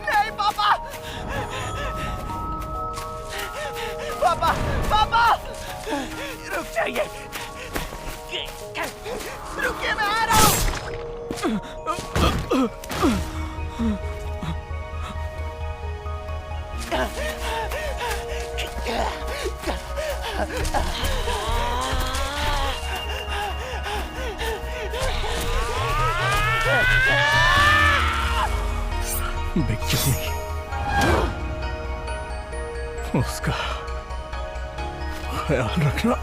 नहीं पापा, पापा, पापा, रुक जाइए, रुकिए, मैं आ रहा हूँ। बिक्की, उसका ख्याल रखना।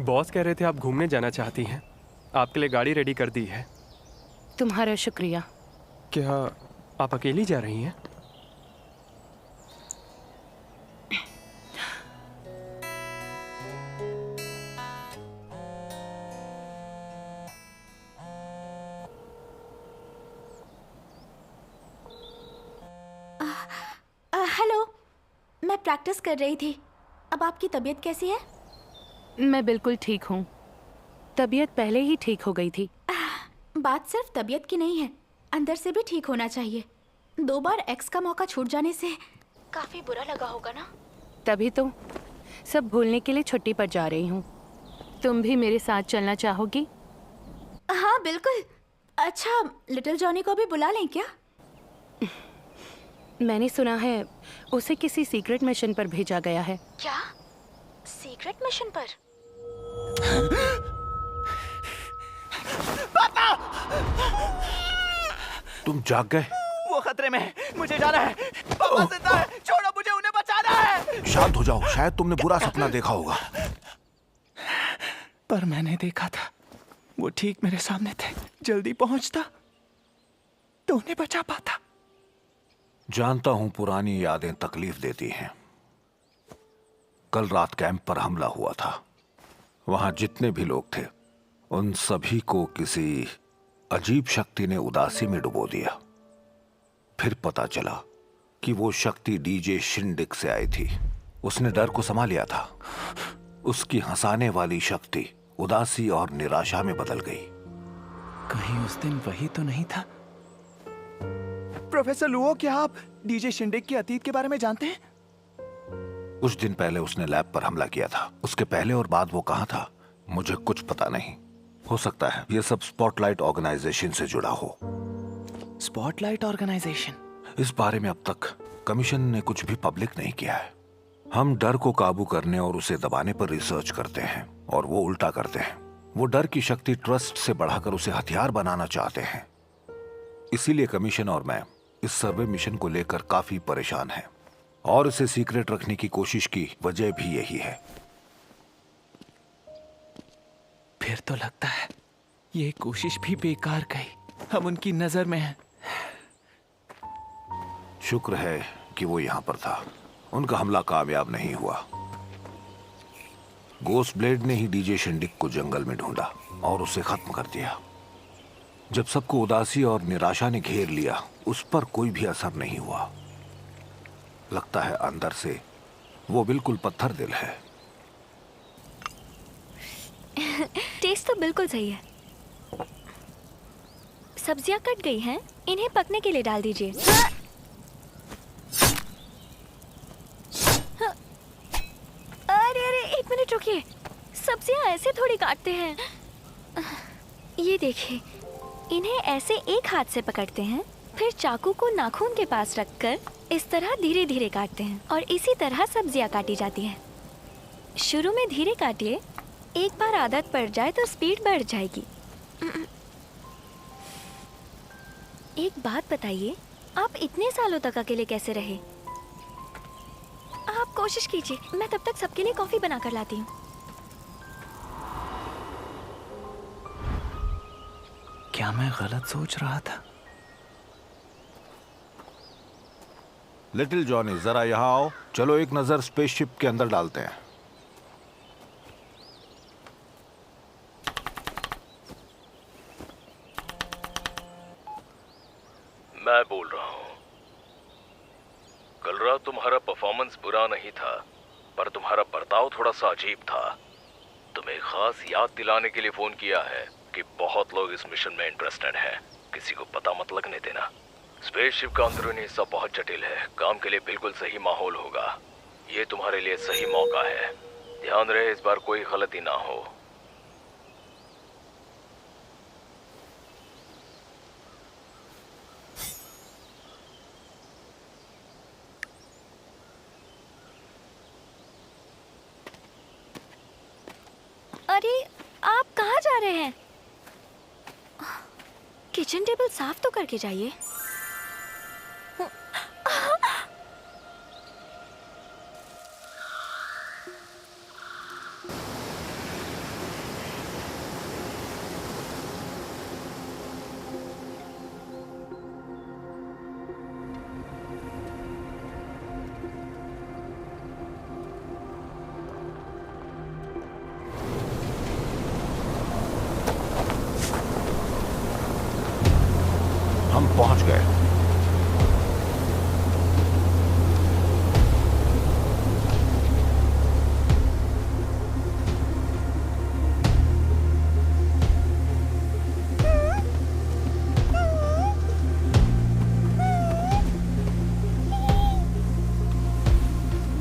बॉस कह रहे थे आप घूमने जाना चाहती हैं। आपके लिए गाड़ी रेडी कर दी है। तुम्हारा शुक्रिया। क्या आप अकेली जा रही हैं? हेलो, मैं प्रैक्टिस कर रही थी। अब आपकी तबीयत कैसी है? मैं बिल्कुल ठीक हूँ। तबीयत पहले ही ठीक हो गई थी। बात सिर्फ तबीयत की नहीं है, अंदर से भी ठीक होना चाहिए। 2 बार एक्स का मौका छूट जाने से काफी बुरा लगा होगा ना? तभी तो सब भूलने के लिए छुट्टी पर जा रही हूँ। तुम भी मेरे साथ चलना चाहोगी? हाँ बिल्कुल। अच्छा, लिटिल जॉनी को भी बुला लें क्या? मैंने सुना है उसे किसी सीक्रेट मिशन पर भेजा गया है। क्या? सीक्रेट मिशन पर? पापा! तुम जाग गए? वो खतरे में है, मुझे जाना है। पापा जिंदा है, छोड़ो मुझे, उन्हें बचाना है। शांत हो जाओ, शायद तुमने बुरा सपना देखा होगा। पर मैंने देखा था, वो ठीक मेरे सामने थे। जल्दी पहुंचता तो उन्हें बचा पाता। जानता हूं पुरानी यादें तकलीफ देती हैं। कल रात कैंप पर हमला हुआ था। वहां जितने भी लोग थे उन सभी को किसी अजीब शक्ति ने उदासी में डुबो दिया। फिर पता चला कि वो शक्ति डीजे शिंडिक से आई थी। उसने डर को समा लिया था। उसकी हंसाने वाली शक्ति उदासी और निराशा में बदल गई। कहीं उस दिन वही तो नहीं था? प्रोफेसर लुओ, क्या आप डीजे शिंडिक के अतीत के बारे में जानते हैं? कुछ दिन पहले उसने लैब पर हमला किया था। उसके पहले और बाद वो कहाँ था मुझे कुछ पता नहीं। हो सकता है ये सब स्पॉटलाइट ऑर्गेनाइजेशन से जुड़ा हो। Spotlight organisation? इस बारे में अब तक कमीशन ने कुछ भी पब्लिक नहीं किया है। हम डर को काबू करने और उसे दबाने पर रिसर्च करते हैं और वो उल्टा करते हैं। वो डर की शक्ति ट्रस्ट से बढ़ाकर उसे हथियार बनाना चाहते हैं। इसीलिए कमीशन और मैं इस सर्वे मिशन को लेकर काफी परेशान हैं और इसे सीक्रेट रखने की कोशिश की वजह भी यही है। फिर तो लगता है ये कोशिश भी बेकार गई। हम उनकी नजर में हैं। शुक्र है कि वो यहां पर था। उनका हमला कामयाब नहीं हुआ। गोस्ट ब्लेड ने ही डीजे शिंडिक को जंगल में ढूंढा और उसे खत्म कर दिया। जब सबको उदासी और निराशा ने घेर लिया, उस पर कोई भी असर नहीं हुआ। लगता है अंदर से वो बिल्कुल पत्थर दिल है। टेस्ट तो बिल्कुल सही है। सब्जियां कट गई हैं, इन्हें पकने के लिए डाल दीजिए। अरे अरे, 1 मिनट रुकिए। सब्जियां ऐसे थोड़ी काटते हैं। ये देखिए, इन्हें ऐसे एक हाथ से पकड़ते हैं, फिर चाकू को नाखून के पास रखकर इस तरह धीरे धीरे काटते हैं और इसी तरह सब्जियां काटी जाती हैं। शुरू में धीरे काटिए, एक बार आदत पड़ जाए तो स्पीड बढ़ जाएगी। एक बात बताइए, आप इतने सालों तक अकेले कैसे रहे? आप कोशिश कीजिए, मैं तब तक सबके लिए कॉफी बना कर लाती हूँ। क्या मैं गलत सोच रहा था? लिटिल जॉनी, जरा यहाँ आओ। चलो एक नजर स्पेसशिप के अंदर डालते हैं। मैं बोल रहा हूँ, कल रात तुम्हारा परफॉर्मेंस बुरा नहीं था, पर तुम्हारा बर्ताव थोड़ा सा अजीब था। तुम्हें खास याद दिलाने के लिए फोन किया है कि बहुत लोग इस मिशन में इंटरेस्टेड हैं। किसी को पता मत लगने देना। स्पेसशिप का अंदरूनी हिस्सा बहुत जटिल है। काम के लिए बिल्कुल सही माहौल होगा। ये तुम्हारे लिए सही मौका है। ध्यान रहे इस बार कोई गलती ना हो। अरे आप कहाँ जा रहे हैं? किचन टेबल साफ तो करके जाइए। हम पहुंच गए।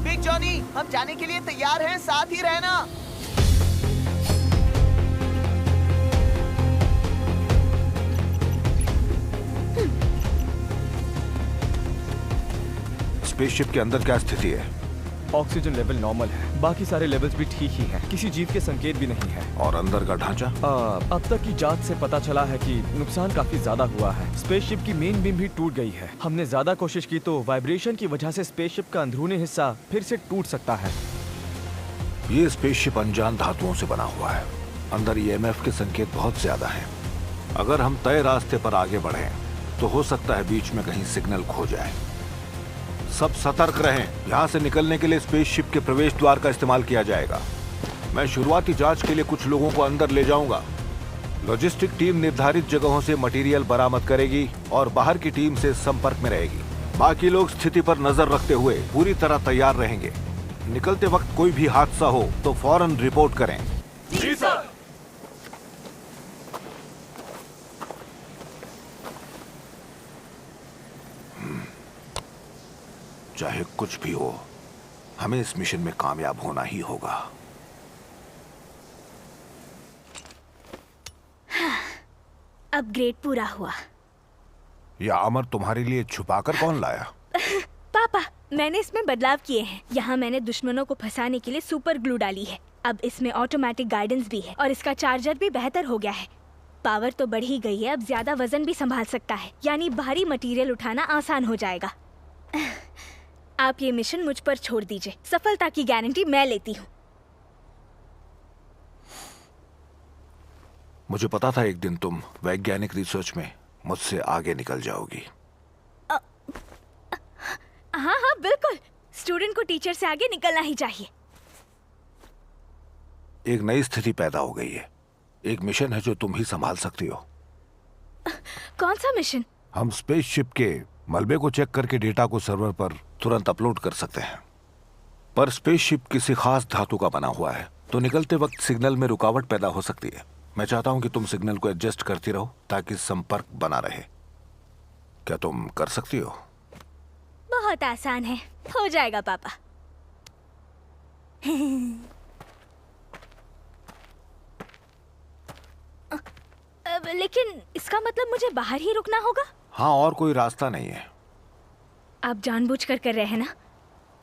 बिग जॉनी, हम जाने के लिए तैयार हैं, साथ ही रहना। स्पेसशिप के अंदर क्या स्थिति है? ऑक्सीजन लेवल नॉर्मल है, बाकी सारे लेवल्स भी ठीक ही हैं। किसी जीव के संकेत भी नहीं है। और अंदर का ढांचा? अब तक की जांच से पता चला है कि नुकसान काफी ज्यादा हुआ है। स्पेसशिप की मेन बीम भी टूट गई है। हमने ज्यादा कोशिश की तो वाइब्रेशन की वजह से स्पेसशिप का अंदरूनी हिस्सा फिर से टूट सकता है। ये स्पेसशिप अनजान धातुओं से बना हुआ है। अंदर ईएमएफ के संकेत बहुत ज्यादा हैं। अगर हम तय रास्ते पर आगे बढ़ें तो हो सकता है बीच में कहीं सिग्नल खो जाए। सब सतर्क रहें। यहाँ से निकलने के लिए स्पेसशिप के प्रवेश द्वार का इस्तेमाल किया जाएगा। मैं शुरुआती जांच के लिए कुछ लोगों को अंदर ले जाऊंगा। लॉजिस्टिक टीम निर्धारित जगहों से मटेरियल बरामद करेगी और बाहर की टीम से संपर्क में रहेगी। बाकी लोग स्थिति पर नजर रखते हुए पूरी तरह तैयार रहेंगे। निकलते वक्त कोई भी हादसा हो तो फौरन रिपोर्ट करें। जी सर। चाहे कुछ भी हो, हमें इस मिशन में कामयाब होना ही होगा। अपग्रेड पूरा हुआ। यह अमर तुम्हारे लिए छुपाकर कौन लाया? पापा, मैंने इसमें बदलाव किए हैं। यहाँ मैंने दुश्मनों को फंसाने के लिए सुपर ग्लू डाली है। अब इसमें ऑटोमेटिक गाइडेंस भी है और इसका चार्जर भी बेहतर हो गया है। पावर तो बढ़ ही गई है, अब ज्यादा वजन भी संभाल सकता है, यानी भारी मटेरियल उठाना आसान हो जाएगा। आप ये मिशन मुझ पर छोड़ दीजिए, सफलता की गारंटी मैं लेती हूँ। मुझे पता था एक दिन तुम वैज्ञानिक रिसर्च में मुझसे आगे निकल जाओगी। हाँ हाँ बिल्कुल, स्टूडेंट को टीचर से आगे निकलना ही चाहिए। एक नई स्थिति पैदा हो गई है। एक मिशन है जो तुम ही संभाल सकती हो। कौन सा मिशन? हम स्पेसशिप के मलबे को चेक करके डेटा को सर्वर पर तुरंत अपलोड कर सकते हैं। पर स्पेसशिप किसी खास धातु का बना हुआ है, तो निकलते वक्त सिग्नल में रुकावट पैदा हो सकती है। मैं चाहता हूं कि तुम सिग्नल को एडजस्ट करती रहो ताकि संपर्क बना रहे। क्या तुम कर सकती हो? बहुत आसान है, हो जाएगा पापा। लेकिन इसका मतलब मुझे बाहर ही रुकना होगा? हाँ, और कोई रास्ता नहीं है। आप जानबूझकर कर रहे हैं ना?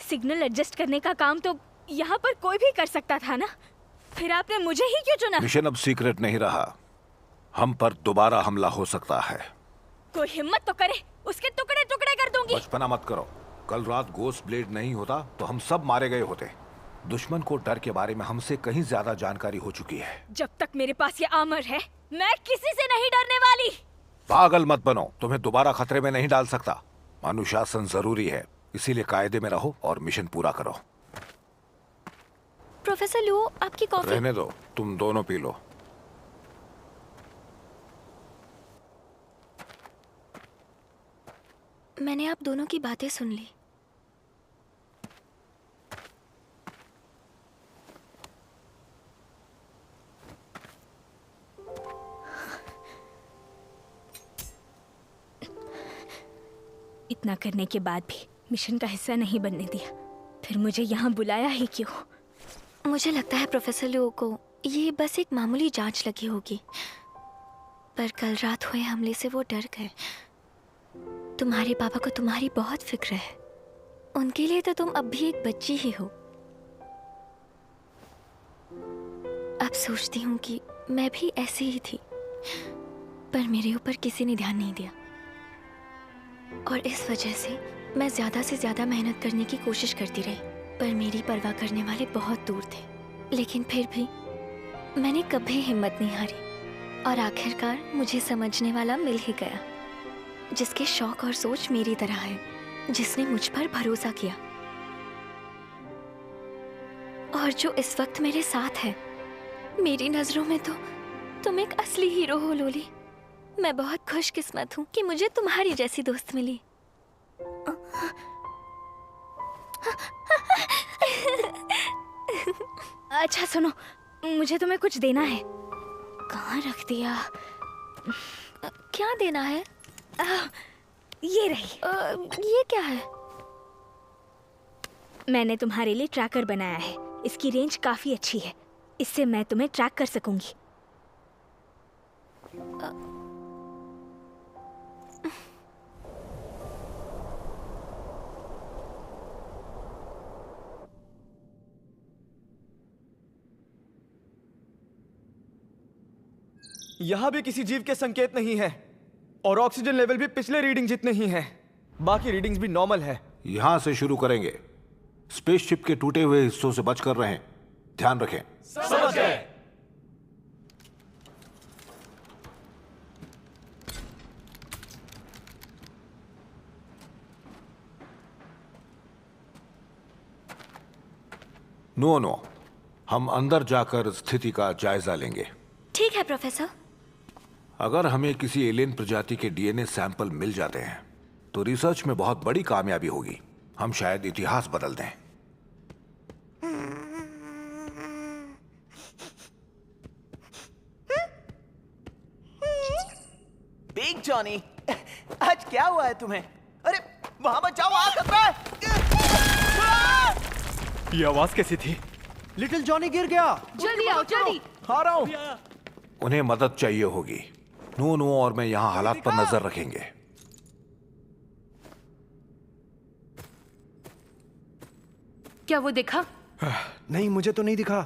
सिग्नल एडजस्ट करने का काम तो यहाँ पर कोई भी कर सकता था ना? फिर आपने मुझे ही क्यों चुना? मिशन अब सीक्रेट नहीं रहा। हम पर दोबारा हमला हो सकता है। कोई हिम्मत तो करे, उसके टुकड़े टुकड़े कर दूंगी। बचपना मत करो। कल रात गोस्ट ब्लेड नहीं होता तो हम सब मारे गए होते। दुश्मन को डर के बारे में हमसे कहीं ज्यादा जानकारी हो चुकी है। जब तक मेरे पास ये आर्मर है, मैं किसी से नहीं डरने वाली। पागल मत बनो, तुम्हें दोबारा खतरे में नहीं डाल सकता। अनुशासन जरूरी है, इसीलिए कायदे में रहो और मिशन पूरा करो। प्रोफेसर लुओ, आपकी कॉफी। रहने दो, तुम दोनों पी लो। मैंने आप दोनों की बातें सुन ली। इतना करने के बाद भी मिशन का हिस्सा नहीं बनने दिया, फिर मुझे यहाँ बुलाया ही क्यों? मुझे लगता है प्रोफेसर लियो को ये बस एक मामूली जांच लगी होगी, पर कल रात हुए हमले से वो डर गए। तुम्हारे पापा को तुम्हारी बहुत फिक्र है। उनके लिए तो तुम अब भी एक बच्ची ही हो। अब सोचती हूँ कि मैं भी ऐसी ही थी, पर मेरे ऊपर किसी ने ध्यान नहीं दिया, और इस वजह से मैं ज़्यादा से ज़्यादा मेहनत करने की कोशिश करती रही, पर मेरी परवाह करने वाले बहुत दूर थे। लेकिन फिर भी मैंने कभी हिम्मत नहीं हारी, और आखिरकार मुझे समझने वाला मिल ही गया, जिसके शौक और सोच मेरी तरह है, जिसने मुझ पर भरोसा किया, और जो इस वक्त मेरे साथ है। मेरी नजरों में तो तुम एक असली हीरो हो लोली। मैं बहुत खुशकिस्मत हूँ कि मुझे तुम्हारी जैसी दोस्त मिली। अच्छा सुनो, मुझे तुम्हें कुछ देना है। कहाँ रख दिया? क्या देना है? ये रही। ये क्या है? मैंने तुम्हारे लिए ट्रैकर बनाया है। इसकी रेंज काफी अच्छी है, इससे मैं तुम्हें ट्रैक कर सकूंगी। यहां भी किसी जीव के संकेत नहीं है, और ऑक्सीजन लेवल भी पिछले रीडिंग जितने ही हैं। बाकी रीडिंग्स भी नॉर्मल है। यहां से शुरू करेंगे। स्पेसशिप के टूटे हुए हिस्सों से बचकर रहें। ध्यान रखें। समझ गए। नो, हम अंदर जाकर स्थिति का जायजा लेंगे। ठीक है प्रोफेसर। अगर हमें किसी एलियन प्रजाति के डीएनए सैंपल मिल जाते हैं तो रिसर्च में बहुत बड़ी कामयाबी होगी। हम शायद इतिहास बदल दें। बिग जॉनी, आज क्या हुआ है तुम्हें? अरे वहां मत जाओ, आ खतरा है। ये आवाज कैसी थी? लिटिल जॉनी गिर गया। जल्दी आओ, जल्दी। आ रहा हूं। उन्हें मदद चाहिए होगी। नो और मैं यहाँ हालात पर नजर रखेंगे। क्या वो दिखा? नहीं, मुझे तो नहीं दिखा।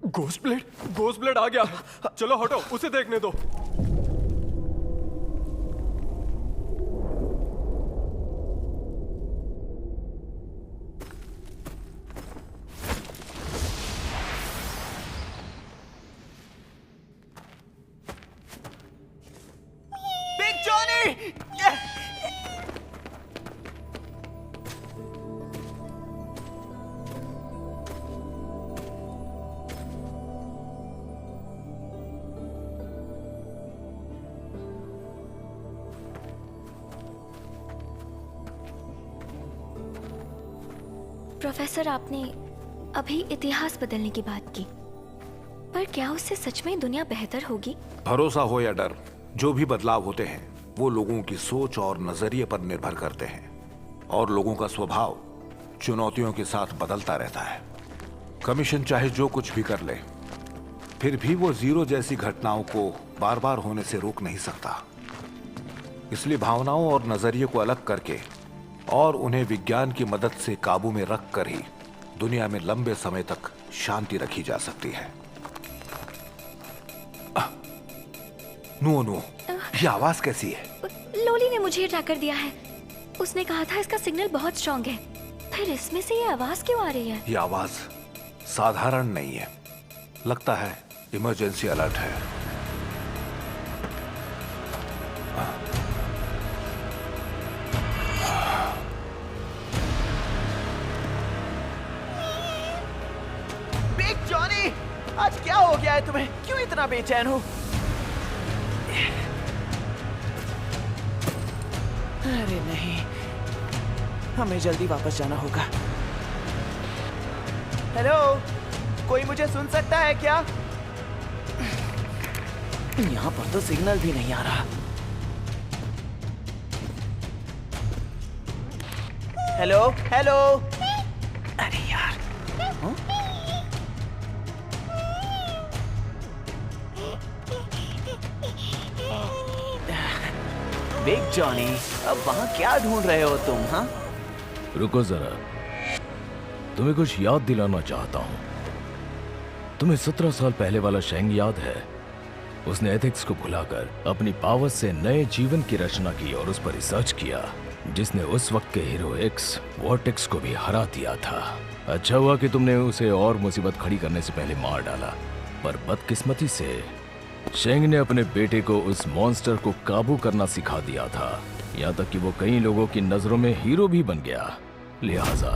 गोस्ट ब्लेड आ गया। चलो हटो, उसे देखने दो। Big Johnny! प्रोफेसर, आपने अभी इतिहास बदलने की बात की, पर क्या उससे सच में दुनिया बेहतर होगी? भरोसा हो या डर, जो भी बदलाव होते हैं वो लोगों की सोच और नजरिए पर निर्भर करते हैं, और लोगों का स्वभाव चुनौतियों के साथ बदलता रहता है। कमीशन चाहे जो कुछ भी कर ले, फिर भी वो जीरो जैसी घटनाओं को बार बार होने से रोक नहीं सकता। इसलिए भावनाओं और नजरिए को अलग करके और उन्हें विज्ञान की मदद से काबू में रख कर ही दुनिया में लंबे समय तक शांति रखी जा सकती है। नो नो, ये आवाज कैसी है? लोली ने मुझे ट्रैकर दिया है। उसने कहा था इसका सिग्नल बहुत स्ट्रांग है। फिर इसमें से ये आवाज क्यों आ रही है? ये आवाज साधारण नहीं है, लगता है इमरजेंसी अलर्ट है। बिग जॉनी, आज क्या हो गया है तुम्हें? क्यों इतना बेचैन हो? अरे नहीं, हमें जल्दी वापस जाना होगा। हेलो, कोई मुझे सुन सकता है क्या? यहाँ पर तो सिग्नल भी नहीं आ रहा। हेलो हेलो, अरे यार, हाँ? बिग जॉनी, अब वहाँ क्या ढूंढ रहे हो तुम? हाँ, रुको जरा, तुम्हें कुछ याद दिलाना चाहता हूं। तुम्हें 17 साल पहले वाला शेंग याद है? उसने एथिक्स को भुलाकर अपनी पावर से नए जीवन की रचना की और उस पर रिसर्च किया, जिसने उस वक्त के हीरो एक्स वॉर्टेक्स को भी हरा दिया था। अच्छा हुआ कि तुमने उसे और मुसीबत खड़ी करने से पहले मार डाला, पर बदकिस्मती से शेंग ने अपने बेटे को उस मॉन्स्टर को काबू करना सिखा दिया था, यहाँ तक कि वो कई लोगों की नजरों में हीरो भी बन गया। लिहाजा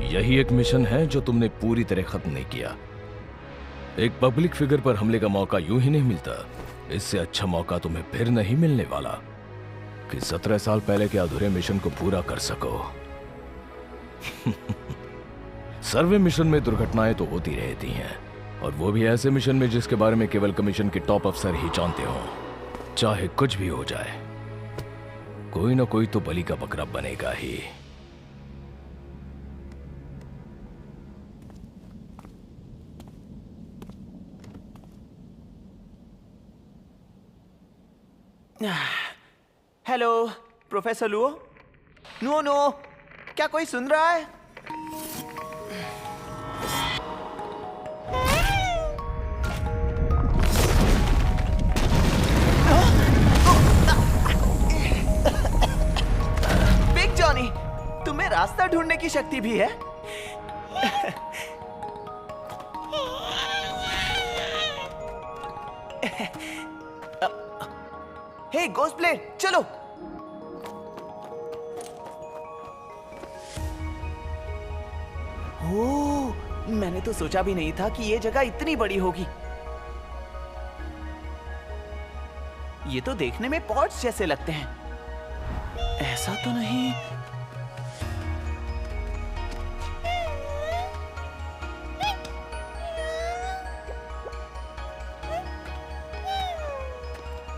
यही एक मिशन है जो तुमने पूरी तरह खत्म नहीं किया। एक पब्लिक फिगर पर हमले का मौका यूं ही नहीं मिलता। इससे अच्छा मौका तुम्हें फिर नहीं मिलने वाला कि 17 साल पहले के अधूरे मिशन को पूरा कर सको। सर्वे मिशन में दुर्घटनाएं तो होती रहती हैं, और वो भी ऐसे मिशन में जिसके बारे में केवल कमीशन के टॉप अफसर ही जानते हो। चाहे कुछ भी हो जाए, कोई ना कोई तो बलि का बकरा बनेगा ही। Hello professor Luo. No no, क्या कोई सुन रहा है? बिग जॉनी, तुम्हें रास्ता ढूंढने की शक्ति भी है? हे गोस्टब्लेड, चलो। ओह, मैंने तो सोचा भी नहीं था कि ये जगह इतनी बड़ी होगी। ये तो देखने में पॉट्स जैसे लगते हैं। ऐसा तो नहीं?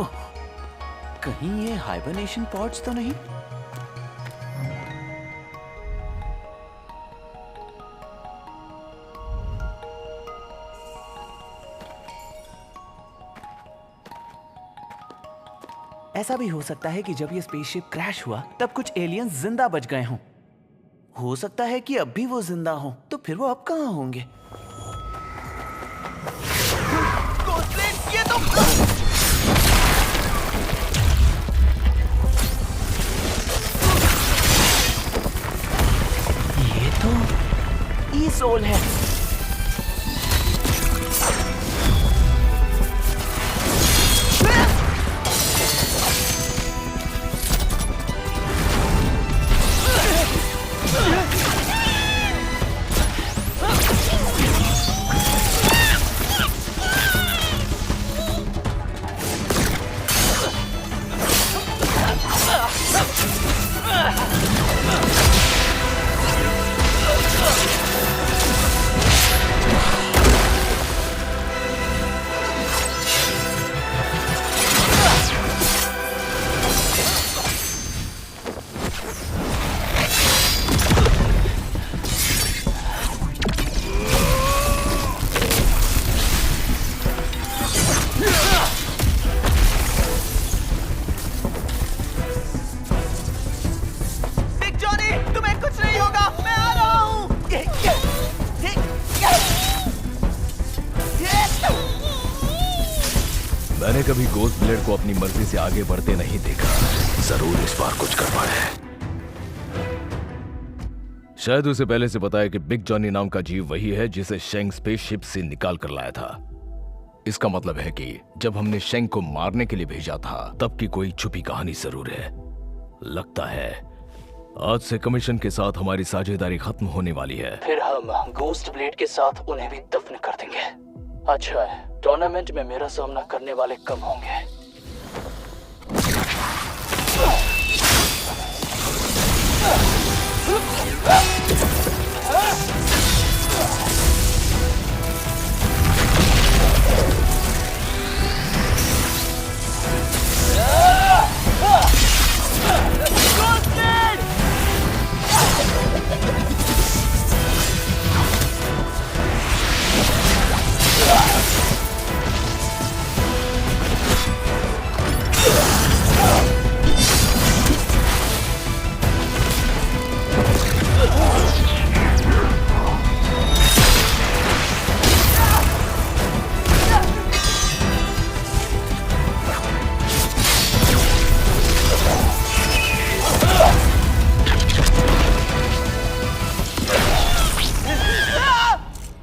ओह, कहीं ये हाइबरनेशन पॉड्स तो नहीं? ऐसा भी हो सकता है कि जब ये स्पेसशिप क्रैश हुआ तब कुछ एलियंस जिंदा बच गए हों। हो सकता है कि अब भी वो जिंदा हों, तो फिर वो अब कहाँ होंगे? गोस्टब्लेड, ये तो ई-सोल है। मैंने कभी गोस्ट ब्लेड को अपनी मर्जी से आगे बढ़ते नहीं देखा। जरूर इस बार कुछ गड़बड़ है। शायद उसे पहले से पता है कि बिग जॉनी नाम का जीव वही है जिसे शेंग स्पेसशिप से निकाल कर लाया था। इसका मतलब है कि जब हमने शेंग को मारने के लिए भेजा था तब की कोई छुपी कहानी जरूर है। लगता है आज से कमीशन के साथ हमारी साझेदारी खत्म होने वाली है। फिर हम गोस्ट ब्लेड के साथ उन्हें भी दफन कर देंगे। अच्छा है, टूर्नामेंट में मेरा सामना करने वाले कम होंगे।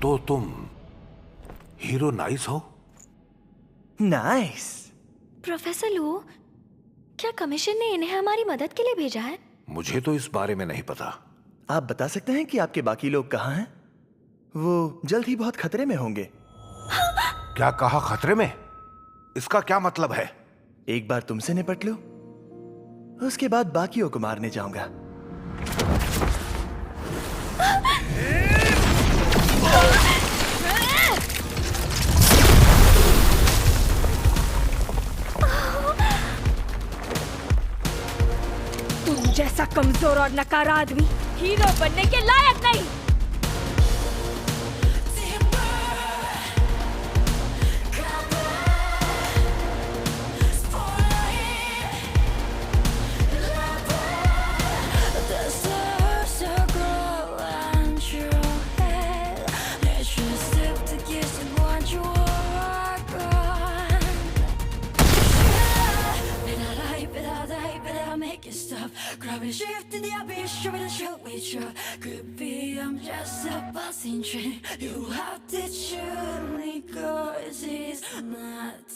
तो तुम हीरो नाइस हो? नाइस। प्रोफेसर लू, क्या कमीशन ने इन्हें हमारी मदद के लिए भेजा है? मुझे तो इस बारे में नहीं पता। आप बता सकते हैं कि आपके बाकी लोग कहाँ हैं? वो जल्द ही बहुत खतरे में होंगे। क्या कहा खतरे में? इसका क्या मतलब है? एक बार तुमसे निपट लो, उसके बाद बाकियों को मारने जाऊंगा। तुम जैसा कमजोर और नकारा आदमी हीरो बनने के लायक नहीं। Grabbing shift in the abyss, shoving the show with you. Could be I'm just a passing train. You have to choose me, cause it's not